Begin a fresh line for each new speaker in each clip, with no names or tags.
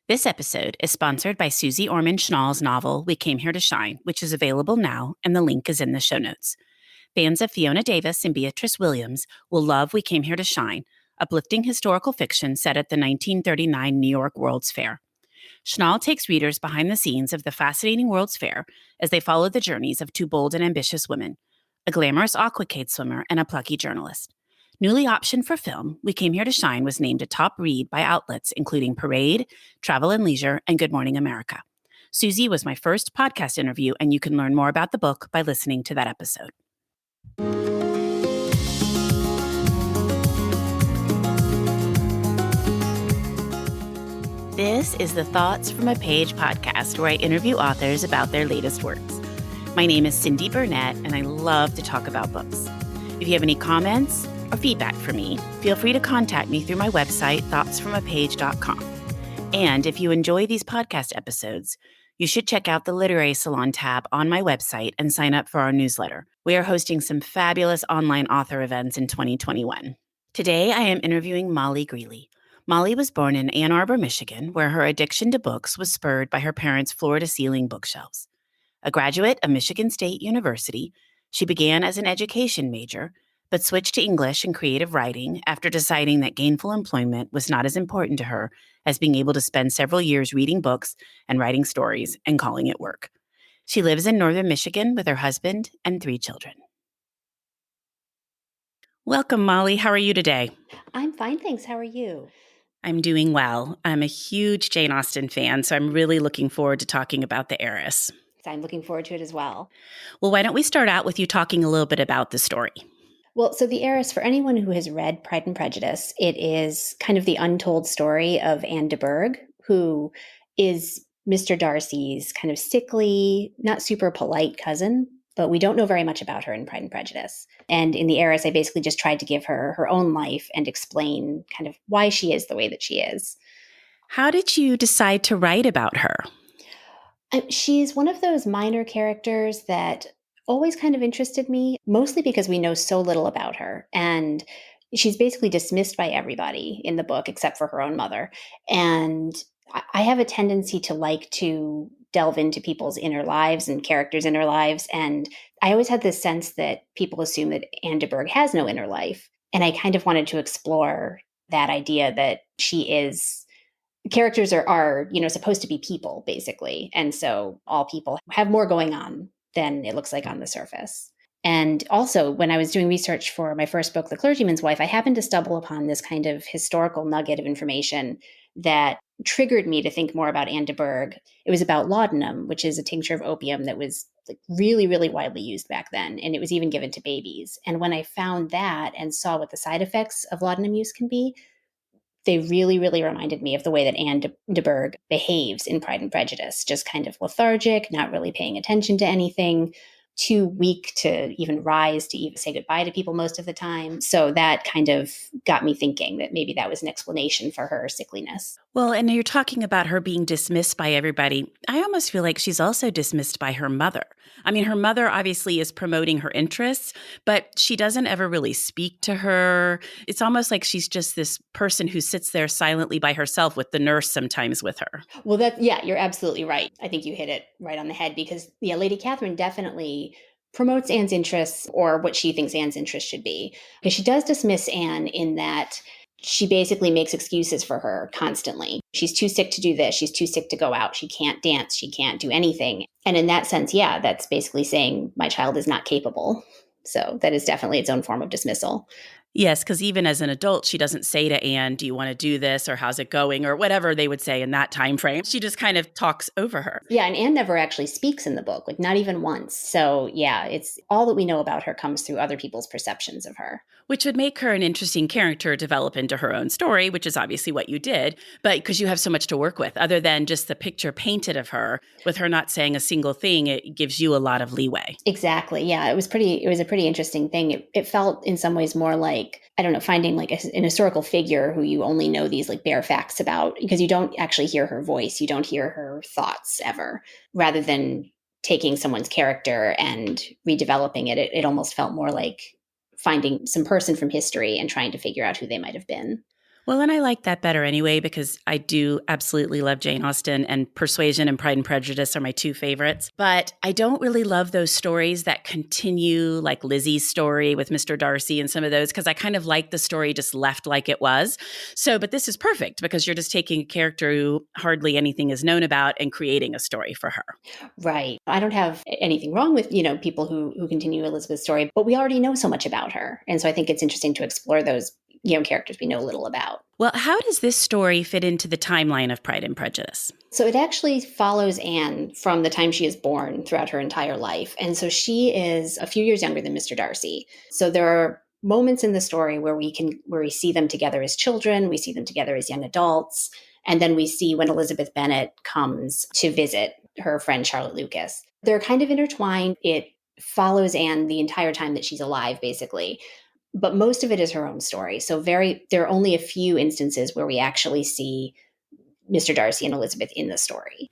This episode is sponsored by Susie Orman Schnall's novel, We Came Here to Shine, which is available now, and the link is in the show notes. Fans of Fiona Davis and Beatrice Williams will love We Came Here to Shine, uplifting historical fiction set at the 1939 New York World's Fair. Schnall takes readers behind the scenes of the fascinating World's Fair as they follow the journeys of two bold and ambitious women, a glamorous aquacade swimmer and a plucky journalist. Newly optioned for film, We Came Here to Shine was named a top read by outlets including Parade, Travel and Leisure, and Good Morning America. Susie was my first podcast interview, and you can learn more about the book by listening to that episode. This is the Thoughts from a Page podcast, where I interview authors about their latest works. My name is Cindy Burnett, and I love to talk about books. If you have any comments or feedback for me, feel free to contact me through my website, thoughtsfromapage.com. And if you enjoy these podcast episodes, you should check out the Literary Salon tab on my website and sign up for our newsletter. We are hosting some fabulous online author events in 2021. Today, I am interviewing Molly Greeley. Molly was born in Ann Arbor, Michigan, where her addiction to books was spurred by her parents' floor-to-ceiling bookshelves. A graduate of Michigan State University, she began as an education major, but switched to English and creative writing after deciding that gainful employment was not as important to her as being able to spend several years reading books and writing stories and calling it work. She lives in northern Michigan with her husband and 3 children. Welcome, Molly. How are you today?
I'm fine, thanks. How are you?
I'm doing well. I'm a huge Jane Austen fan, so I'm really looking forward to talking about The Heiress.
I'm looking forward to it as well.
Well, why don't we start out with you talking a little bit about the story?
Well, so The Heiress, for anyone who has read Pride and Prejudice, it is kind of the untold story of Anne de Bourgh, who is Mr. Darcy's kind of sickly, not super polite cousin, but we don't know very much about her in Pride and Prejudice. And in The Heiress, I basically just tried to give her her own life and explain kind of why she is the way that she is.
How did you decide to write about her?
She's one of those minor characters that always kind of interested me, mostly because we know so little about her. And she's basically dismissed by everybody in the book except for her own mother. And I have a tendency to like to delve into people's inner lives and characters' inner lives. And I always had this sense that people assume that Anne de Bourgh has no inner life. And I kind of wanted to explore that idea that characters are supposed to be people, basically. And so all people have more going on than it looks like on the surface. And also, when I was doing research for my first book, The Clergyman's Wife, I happened to stumble upon this kind of historical nugget of information that triggered me to think more about Anne de Bourgh. It was about laudanum, which is a tincture of opium that was really, really widely used back then. And it was even given to babies. And when I found that and saw what the side effects of laudanum use can be, they really, really reminded me of the way that Anne de Bourgh behaves in Pride and Prejudice, just kind of lethargic, not really paying attention to anything, too weak to even rise, to even say goodbye to people most of the time. So that kind of got me thinking that maybe that was an explanation for her sickliness.
Well, and you're talking about her being dismissed by everybody. I almost feel like she's also dismissed by her mother. I mean, her mother obviously is promoting her interests, but she doesn't ever really speak to her. It's almost like she's just this person who sits there silently by herself with the nurse sometimes with her.
Well, you're absolutely right. I think you hit it right on the head because, Lady Catherine definitely promotes Anne's interests, or what she thinks Anne's interests should be. Because she does dismiss Anne in that she basically makes excuses for her constantly. She's too sick to do this. She's too sick to go out. She can't dance. She can't do anything. And in that sense, that's basically saying my child is not capable. So that is definitely its own form of dismissal.
Yes, because even as an adult, she doesn't say to Anne, do you want to do this, or how's it going, or whatever they would say in that time frame. She just kind of talks over her.
Yeah, and Anne never actually speaks in the book, not even once. So it's all that we know about her comes through other people's perceptions of her.
Which would make her an interesting character develop into her own story, which is obviously what you did, but because you have so much to work with, other than just the picture painted of her, with her not saying a single thing, it gives you a lot of leeway.
Exactly. Yeah, it was a pretty interesting thing. It felt in some ways more like, I don't know, finding like an historical figure who you only know these like bare facts about, because you don't actually hear her voice. You don't hear her thoughts ever, rather than taking someone's character and redeveloping it. It almost felt more like finding some person from history and trying to figure out who they might have been.
Well, and I like that better anyway, because I do absolutely love Jane Austen, and Persuasion and Pride and Prejudice are my two favorites. But I don't really love those stories that continue, like Lizzie's story with Mr. Darcy and some of those, because I kind of like the story just left like it was. So, but this is perfect because you're just taking a character who hardly anything is known about and creating a story for her.
Right. I don't have anything wrong with, people who continue Elizabeth's story, but we already know so much about her. And so I think it's interesting to explore those, characters we know little about.
Well, how does this story fit into the timeline of Pride and Prejudice?
So it actually follows Anne from the time she is born throughout her entire life. And so she is a few years younger than Mr. Darcy. So there are moments in the story where we see them together as children, we see them together as young adults, and then we see when Elizabeth Bennet comes to visit her friend Charlotte Lucas. They're kind of intertwined. It follows Anne the entire time that she's alive, basically. But most of it is her own story. So there are only a few instances where we actually see Mr. Darcy and Elizabeth in the story.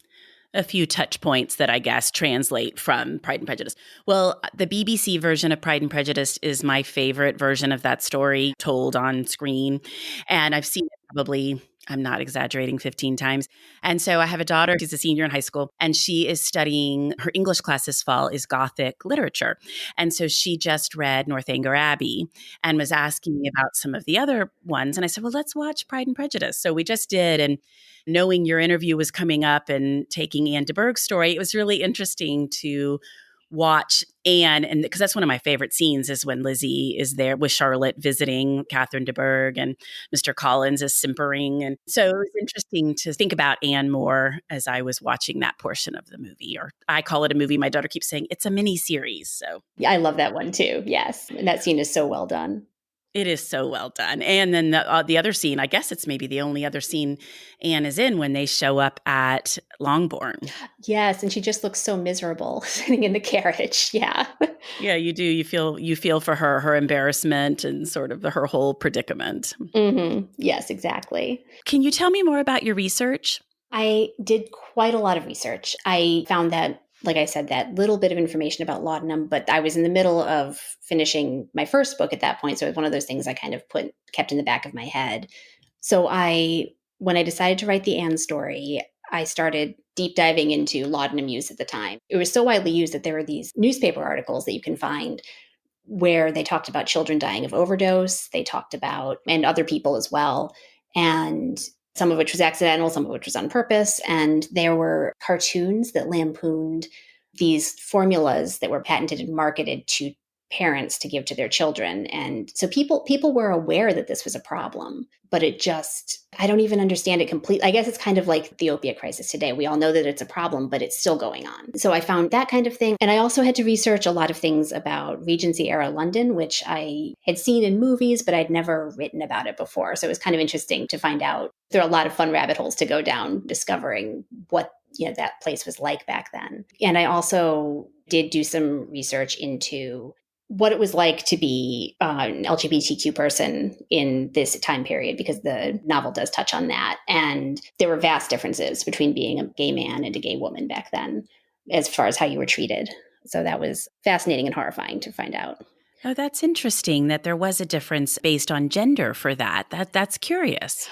A few touch points that I guess translate from Pride and Prejudice. Well, the BBC version of Pride and Prejudice is my favorite version of that story told on screen. And I've seen it probably, I'm not exaggerating, 15 times. And so I have a daughter who's a senior in high school, and she is studying, her English class this fall is Gothic literature. And so she just read Northanger Abbey and was asking me about some of the other ones. And I said, well, let's watch Pride and Prejudice. So we just did. And knowing your interview was coming up and taking Anne de Bourgh's story, it was really interesting to watch Anne, and because that's one of my favorite scenes is when Lizzie is there with Charlotte visiting Catherine de Bourgh and Mr. Collins is simpering. And so it was interesting to think about Anne more as I was watching that portion of the movie, or I call it a movie. My daughter keeps saying it's a mini series. So
yeah, I love that one too. Yes. And that scene is so well done.
It is so well done. And then the other scene, I guess it's maybe the only other scene Anne is in when they show up at Longbourn.
Yes, and she just looks so miserable sitting in the carriage. Yeah.
Yeah, you do. You feel for her embarrassment and sort of her whole predicament.
Mm-hmm. Yes, exactly.
Can you tell me more about your research?
I did quite a lot of research. I found that, like I said, that little bit of information about laudanum, but I was in the middle of finishing my first book at that point. So it was one of those things I kind of kept in the back of my head. So when I decided to write the Anne story, I started deep diving into laudanum use at the time. It was so widely used that there were these newspaper articles that you can find where they talked about children dying of overdose. They talked about, and other people as well. And some of which was accidental, some of which was on purpose. And there were cartoons that lampooned these formulas that were patented and marketed to parents to give to their children. And so people were aware that this was a problem, but I don't even understand it completely. I guess it's kind of like the opiate crisis today. We all know that it's a problem, but it's still going on. So I found that kind of thing. And I also had to research a lot of things about Regency era London, which I had seen in movies, but I'd never written about it before. So it was kind of interesting to find out. There are a lot of fun rabbit holes to go down discovering what that place was like back then. And I also did do some research into what it was like to be an LGBTQ person in this time period, because the novel does touch on that. And there were vast differences between being a gay man and a gay woman back then, as far as how you were treated. So that was fascinating and horrifying to find out.
Oh, that's interesting that there was a difference based on gender for that. That's curious.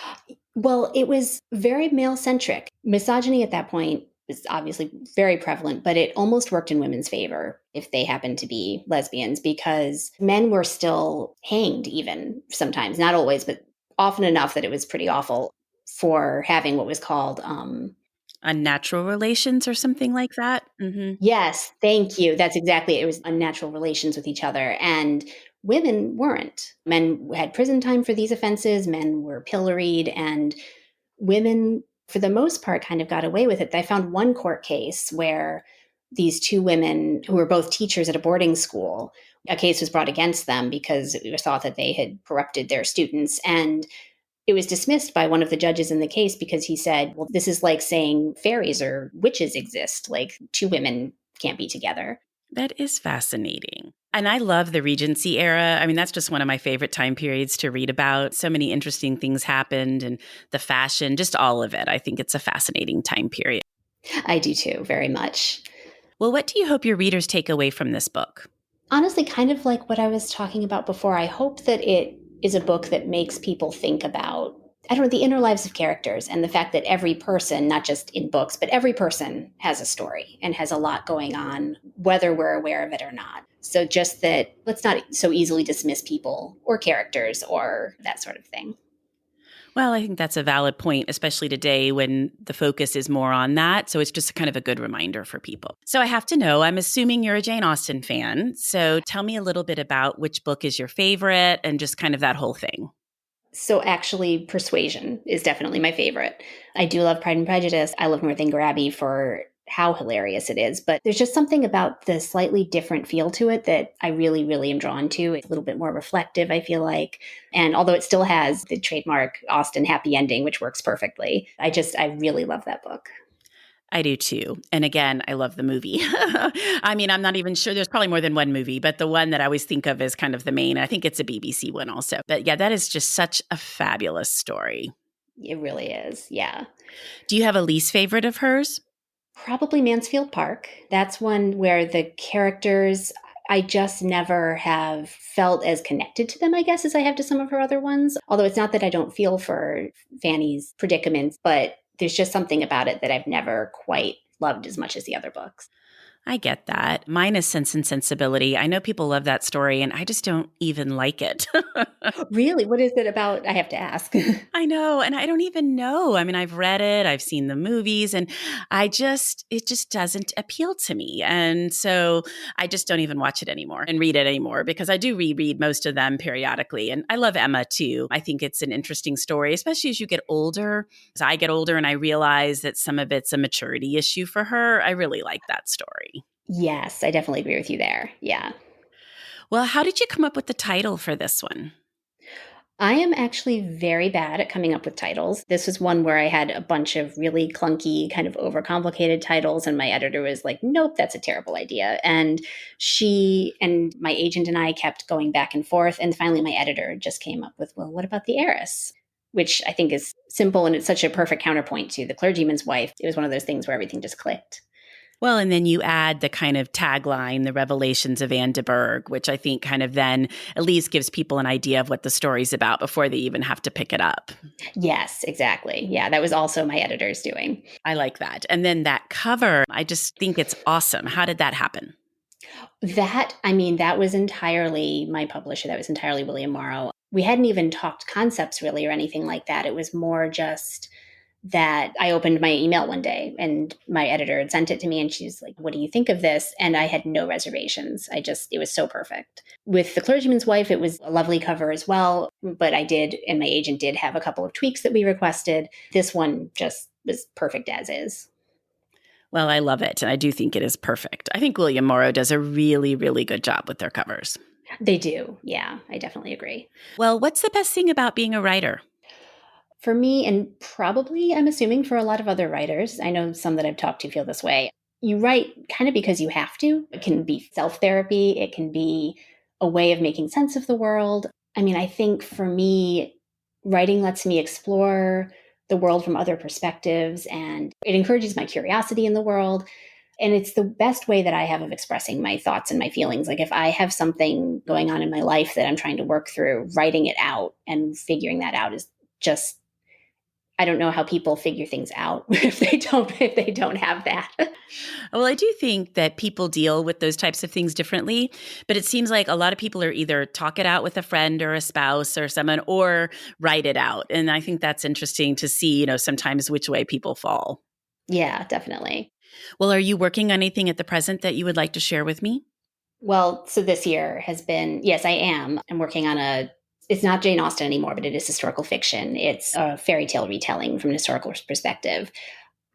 Well, it was very male-centric. Misogyny at that point is obviously very prevalent, but it almost worked in women's favor if they happened to be lesbians, because men were still hanged even sometimes, not always, but often enough that it was pretty awful for having what was called
unnatural relations or something like that. Mm-hmm.
Yes, thank you. That's exactly it. It was unnatural relations with each other. And women weren't. Men had prison time for these offenses. Men were pilloried, and women, for the most part, kind of got away with it. I found one court case where these two women who were both teachers at a boarding school, a case was brought against them because it was thought that they had corrupted their students. And it was dismissed by one of the judges in the case because he said, well, this is like saying fairies or witches exist. Like, two women can't be together.
That is fascinating. And I love the Regency era. I mean, that's just one of my favorite time periods to read about. So many interesting things happened, and the fashion, just all of it. I think it's a fascinating time period.
I do too, very much.
Well, what do you hope your readers take away from this book?
Honestly, kind of like what I was talking about before. I hope that it is a book that makes people think about I don't know, the inner lives of characters and the fact that every person, not just in books, but every person has a story and has a lot going on, whether we're aware of it or not. So just that let's not so easily dismiss people or characters or that sort of thing.
Well, I think that's a valid point, especially today when the focus is more on that. So it's just kind of a good reminder for people. So I have to know, I'm assuming you're a Jane Austen fan. So tell me a little bit about which book is your favorite and just kind of that whole thing.
So actually, Persuasion is definitely my favorite. I do love Pride and Prejudice. I love Northanger Abbey for how hilarious it is. But there's just something about the slightly different feel to it that I really, really am drawn to. It's a little bit more reflective, I feel like. And although it still has the trademark Austen happy ending, which works perfectly, I really love that book.
I do too. And again, I love the movie. I mean, I'm not even sure. There's probably more than one movie, but the one that I always think of is kind of the main. I think it's a BBC one also. But yeah, that is just such a fabulous story.
It really is. Yeah.
Do you have a least favorite of hers?
Probably Mansfield Park. That's one where the characters, I just never have felt as connected to them, I guess, as I have to some of her other ones. Although it's not that I don't feel for Fanny's predicaments, but there's just something about it that I've never quite loved as much as the other books.
I get that. Mine is Sense and Sensibility. I know people love that story, and I just don't even like it.
Really? What is it about? I have to ask.
I know, and I don't even know. I mean, I've read it, I've seen the movies, and it just doesn't appeal to me. And so I just don't even watch it anymore and read it anymore because I do reread most of them periodically. And I love Emma too. I think it's an interesting story, especially as you get older. As I get older and I realize that some of it's a maturity issue for her, I really like that story.
Yes, I definitely agree with you there. Yeah.
Well, how did you come up with the title for this one?
I am actually very bad at coming up with titles. This was one where I had a bunch of really clunky, kind of overcomplicated titles, and my editor was like, nope, that's a terrible idea. And she and my agent and I kept going back and forth. And finally, my editor just came up with, well, what about the heiress? Which I think is simple, and it's such a perfect counterpoint to the clergyman's wife. It was one of those things where everything just clicked.
Well, and then you add the kind of tagline, the revelations of Anne de Burgh, which I think kind of then at least gives people an idea of what the story's about before they even have to pick it up.
Yes, exactly. Yeah, that was also my editor's doing.
I like that. And then that cover, I just think it's awesome. How did that happen?
That was entirely my publisher. That was entirely William Morrow. We hadn't even talked concepts really or anything like that. It was more just that I opened my email one day and my editor had sent it to me and she's like, what do you think of this? And I had no reservations. It was so perfect. With The Clergyman's Wife, it was a lovely cover as well, but and my agent did have a couple of tweaks that we requested. This one just was perfect as is.
Well, I love it. And I do think it is perfect. I think William Morrow does a really, really good job with their covers.
They do. Yeah, I definitely agree.
Well, what's the best thing about being a writer?
For me, and probably I'm assuming for a lot of other writers, I know some that I've talked to feel this way. You write kind of because you have to. It can be self-therapy. It can be a way of making sense of the world. I mean, I think for me, writing lets me explore the world from other perspectives and it encourages my curiosity in the world. And it's the best way that I have of expressing my thoughts and my feelings. Like if I have something going on in my life that I'm trying to work through, writing it out and figuring that out is just, I don't know how people figure things out if they don't have that.
Well, I do think that people deal with those types of things differently, but it seems like a lot of people are either talk it out with a friend or a spouse or someone or write it out. And I think that's interesting to see, sometimes which way people fall.
Yeah, definitely.
Well, are you working on anything at the present that you would like to share with me?
Well, so this year has been, yes, I am. I'm working on it's not Jane Austen anymore, but it is historical fiction. It's a fairy tale retelling from an historical perspective.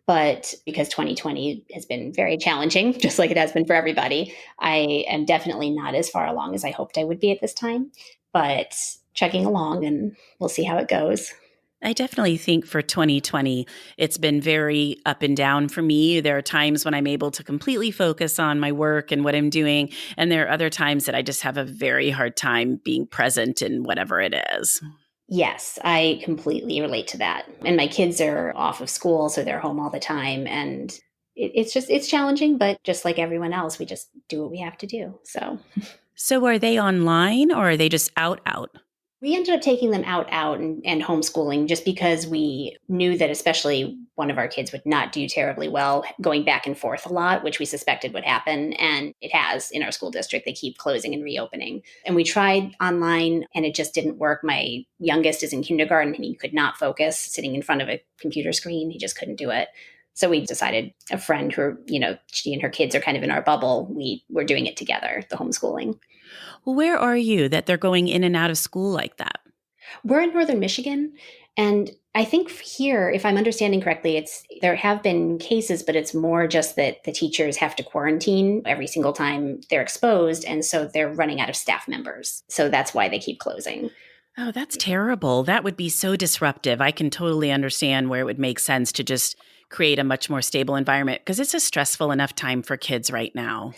But because 2020 has been very challenging, just like it has been for everybody, I am definitely not as far along as I hoped I would be at this time, but chugging along and we'll see how it goes.
I definitely think for 2020, it's been very up and down for me. There are times when I'm able to completely focus on my work and what I'm doing. And there are other times that I just have a very hard time being present in whatever it is.
Yes, I completely relate to that. And my kids are off of school, so they're home all the time. And it's challenging, but just like everyone else, we just do what we have to do. So
are they online or are they just out?
We ended up taking them out and homeschooling just because we knew that especially one of our kids would not do terribly well going back and forth a lot, which we suspected would happen. And it has in our school district. They keep closing and reopening. And we tried online and it just didn't work. My youngest is in kindergarten and he could not focus sitting in front of a computer screen. He just couldn't do it. So we decided, a friend who, she and her kids are kind of in our bubble. We were doing it together, the homeschooling.
Well, where are you that they're going in and out of school like that?
We're in northern Michigan. And I think here, if I'm understanding correctly, there have been cases, but it's more just that the teachers have to quarantine every single time they're exposed. And so they're running out of staff members. So that's why they keep closing.
Oh, that's terrible. That would be so disruptive. I can totally understand where it would make sense to just create a much more stable environment because it's a stressful enough time for kids right now.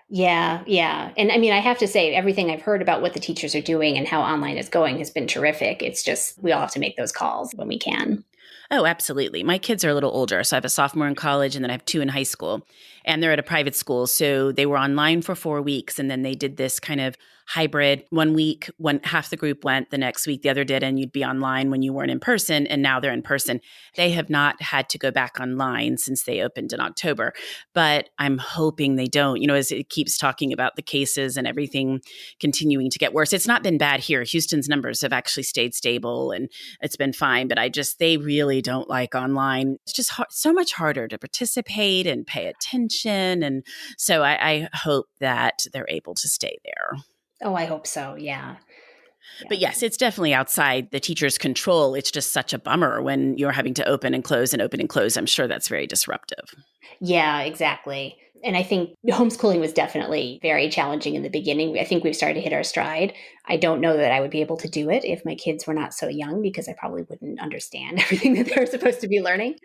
Yeah. And I mean, I have to say, everything I've heard about what the teachers are doing and how online is going has been terrific. It's just, we all have to make those calls when we can.
Oh, absolutely. My kids are a little older. So I have a sophomore in college and then I have 2 in high school. And they're at a private school. So they were online for 4 weeks. And then they did this kind of hybrid. 1 week, half the group went, the next week the other did, and you'd be online when you weren't in person. And now they're in person. They have not had to go back online since they opened in October. But I'm hoping they don't, as it keeps talking about the cases and everything continuing to get worse. It's not been bad here. Houston's numbers have actually stayed stable and it's been fine. But they really don't like online. It's just so much harder to participate and pay attention. And so I hope that they're able to stay there.
Oh, I hope so. Yeah.
But yes, it's definitely outside the teacher's control. It's just such a bummer when you're having to open and close and open and close. I'm sure that's very disruptive.
Yeah, exactly. And I think homeschooling was definitely very challenging in the beginning. I think we've started to hit our stride. I don't know that I would be able to do it if my kids were not so young because I probably wouldn't understand everything that they're supposed to be learning.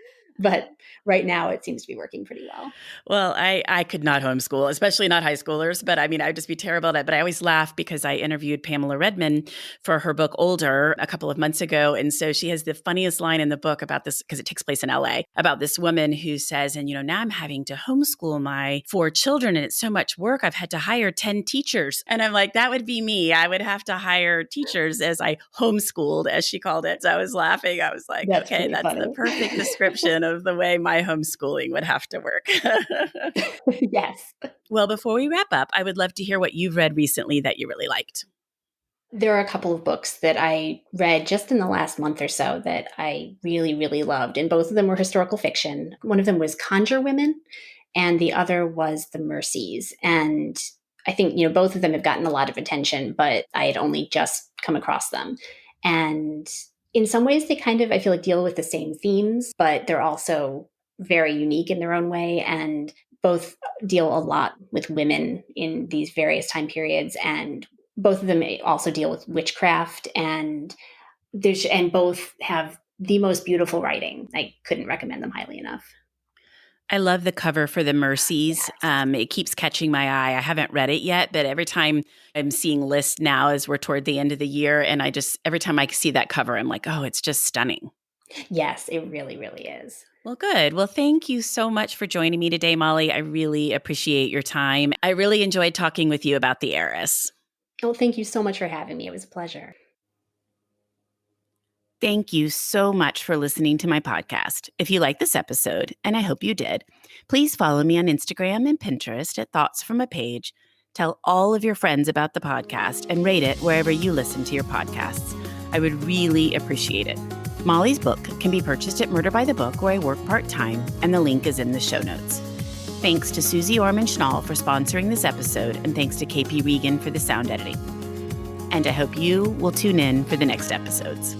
But right now it seems to be working pretty well.
Well, I could not homeschool, especially not high schoolers. But I would just be terrible at it. But I always laugh because I interviewed Pamela Redmond for her book Older a couple of months ago. And so she has the funniest line in the book about this, because it takes place in LA, about this woman who says, and now I'm having to homeschool my 4 children and it's so much work. I've had to hire 10 teachers. And I'm like, that would be me. I would have to hire teachers as I homeschooled, as she called it. So I was laughing. I was like, that's the perfect description of the way my homeschooling would have to work.
Yes.
Well, before we wrap up, I would love to hear what you've read recently that you really liked.
There are a couple of books that I read just in the last month or so that I really, really loved. And both of them were historical fiction. One of them was Conjure Women, and the other was The Mercies. And I think, both of them have gotten a lot of attention, but I had only just come across them. And in some ways, they kind of, I feel like, deal with the same themes, but they're also very unique in their own way. And both deal a lot with women in these various time periods. And both of them also deal with witchcraft. And both have the most beautiful writing. I couldn't recommend them highly enough.
I love the cover for The Mercies.
Yes.
It keeps catching my eye. I haven't read it yet, but every time I'm seeing lists now as we're toward the end of the year, and every time I see that cover, I'm like, oh, it's just stunning.
Yes, it really, really is.
Well, good. Well, thank you so much for joining me today, Molly. I really appreciate your time. I really enjoyed talking with you about the Heiress.
Well, thank you so much for having me. It was a pleasure.
Thank you so much for listening to my podcast. If you like this episode, and I hope you did, please follow me on Instagram and Pinterest at Thoughts from a Page. Tell all of your friends about the podcast and rate it wherever you listen to your podcasts. I would really appreciate it. Molly's book can be purchased at Murder by the Book, where I work part-time, and the link is in the show notes. Thanks to Susie Orman-Schnall for sponsoring this episode, and thanks to KP Regan for the sound editing. And I hope you will tune in for the next episodes.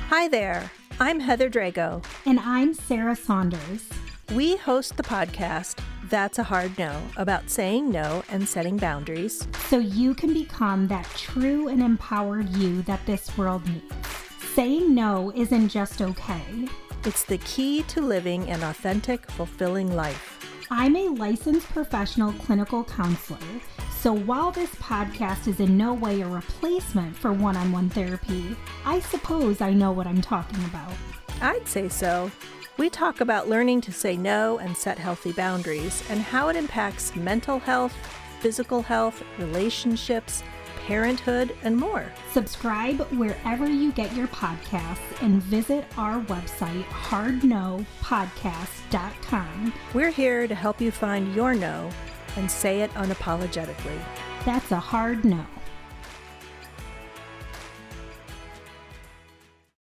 Hi there, I'm Heather Drago.
And I'm Sarah Saunders.
We host the podcast, That's a Hard No, about saying no and setting boundaries.
So you can become that true and empowered you that this world needs. Saying no isn't just okay.
It's the key to living an authentic, fulfilling life.
I'm a licensed professional clinical counselor. So while this podcast is in no way a replacement for one-on-one therapy, I suppose I know what I'm talking about.
I'd say so. We talk about learning to say no and set healthy boundaries and how it impacts mental health, physical health, relationships, parenthood, and more.
Subscribe wherever you get your podcasts and visit our website, hardnopodcast.com.
We're here to help you find your no and say it unapologetically.
That's a hard no.